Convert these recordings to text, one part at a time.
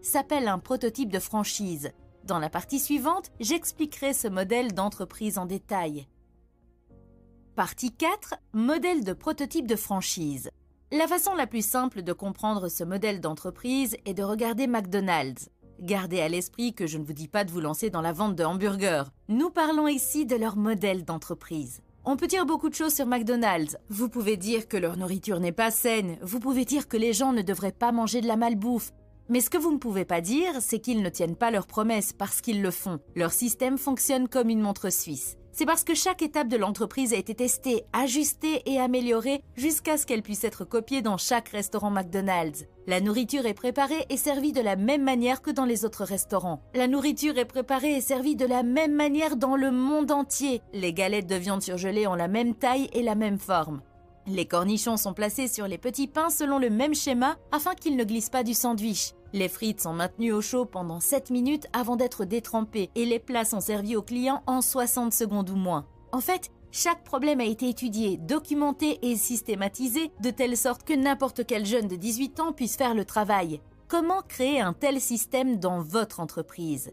s'appelle un prototype de franchise. Dans la partie suivante, j'expliquerai ce modèle d'entreprise en détail. Partie 4. Modèle de prototype de franchise. La façon la plus simple de comprendre ce modèle d'entreprise est de regarder McDonald's. Gardez à l'esprit que je ne vous dis pas de vous lancer dans la vente de hamburgers. Nous parlons ici de leur modèle d'entreprise. On peut dire beaucoup de choses sur McDonald's. Vous pouvez dire que leur nourriture n'est pas saine. Vous pouvez dire que les gens ne devraient pas manger de la malbouffe. Mais ce que vous ne pouvez pas dire, c'est qu'ils ne tiennent pas leurs promesses parce qu'ils le font. Leur système fonctionne comme une montre suisse. C'est parce que chaque étape de l'entreprise a été testée, ajustée et améliorée jusqu'à ce qu'elle puisse être copiée dans chaque restaurant McDonald's. La nourriture est préparée et servie de la même manière que dans les autres restaurants. La nourriture est préparée et servie de la même manière dans le monde entier. Les galettes de viande surgelée ont la même taille et la même forme. Les cornichons sont placés sur les petits pains selon le même schéma afin qu'ils ne glissent pas du sandwich. Les frites sont maintenues au chaud pendant 7 minutes avant d'être détrempées et les plats sont servis aux clients en 60 secondes ou moins. En fait, chaque problème a été étudié, documenté et systématisé de telle sorte que n'importe quel jeune de 18 ans puisse faire le travail. Comment créer un tel système dans votre entreprise?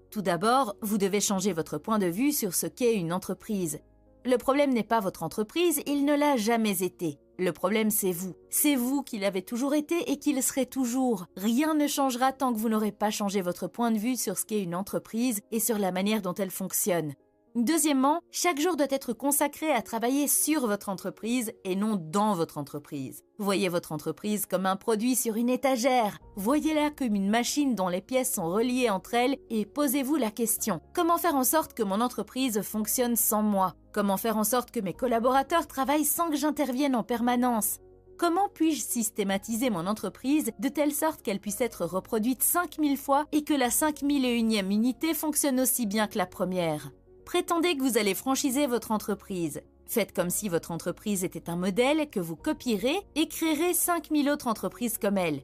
Tout d'abord, vous devez changer votre point de vue sur ce qu'est une entreprise. Le problème n'est pas votre entreprise, il ne l'a jamais été. Le problème, c'est vous. C'est vous qui l'avez toujours été et qui le serez toujours. Rien ne changera tant que vous n'aurez pas changé votre point de vue sur ce qu'est une entreprise et sur la manière dont elle fonctionne. Deuxièmement, chaque jour doit être consacré à travailler sur votre entreprise et non dans votre entreprise. Voyez votre entreprise comme un produit sur une étagère. Voyez-la comme une machine dont les pièces sont reliées entre elles et posez-vous la question: comment faire en sorte que mon entreprise fonctionne sans moi? Comment faire en sorte que mes collaborateurs travaillent sans que j'intervienne en permanence? Comment puis-je systématiser mon entreprise de telle sorte qu'elle puisse être reproduite 5000 fois et que la 5001e unité fonctionne aussi bien que la première? Prétendez que vous allez franchiser votre entreprise. Faites comme si votre entreprise était un modèle que vous copierez et créerez 5000 autres entreprises comme elle.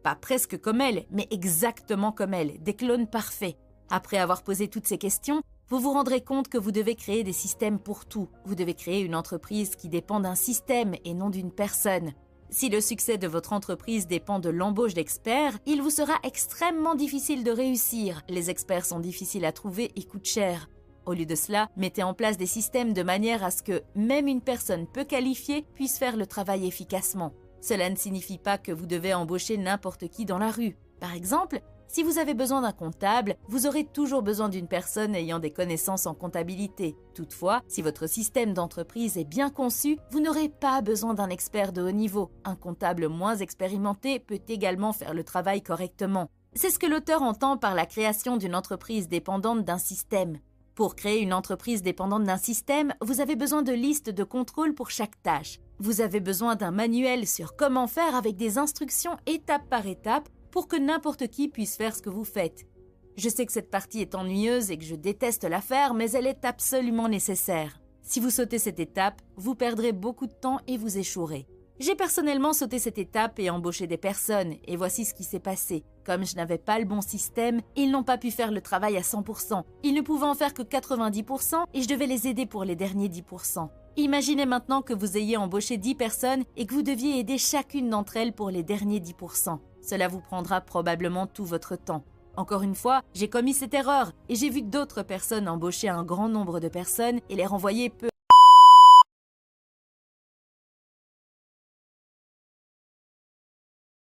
Pas presque comme elle, mais exactement comme elle, des clones parfaits. Après avoir posé toutes ces questions, vous vous rendrez compte que vous devez créer des systèmes pour tout. Vous devez créer une entreprise qui dépend d'un système et non d'une personne. Si le succès de votre entreprise dépend de l'embauche d'experts, il vous sera extrêmement difficile de réussir. Les experts sont difficiles à trouver et coûtent cher. Au lieu de cela, mettez en place des systèmes de manière à ce que même une personne peu qualifiée puisse faire le travail efficacement. Cela ne signifie pas que vous devez embaucher n'importe qui dans la rue. Par exemple, si vous avez besoin d'un comptable, vous aurez toujours besoin d'une personne ayant des connaissances en comptabilité. Toutefois, si votre système d'entreprise est bien conçu, vous n'aurez pas besoin d'un expert de haut niveau. Un comptable moins expérimenté peut également faire le travail correctement. C'est ce que l'auteur entend par la création d'une entreprise dépendante d'un système. Pour créer une entreprise dépendante d'un système, vous avez besoin de listes de contrôle pour chaque tâche. Vous avez besoin d'un manuel sur comment faire avec des instructions étape par étape pour que n'importe qui puisse faire ce que vous faites. Je sais que cette partie est ennuyeuse et que je déteste la faire, mais elle est absolument nécessaire. Si vous sautez cette étape, vous perdrez beaucoup de temps et vous échouerez. J'ai personnellement sauté cette étape et embauché des personnes, et voici ce qui s'est passé. Comme je n'avais pas le bon système, ils n'ont pas pu faire le travail à 100%. Ils ne pouvaient en faire que 90% et je devais les aider pour les derniers 10%. Imaginez maintenant que vous ayez embauché 10 personnes et que vous deviez aider chacune d'entre elles pour les derniers 10%. Cela vous prendra probablement tout votre temps. Encore une fois, j'ai commis cette erreur et j'ai vu d'autres personnes embaucher un grand nombre de personnes et les renvoyer peu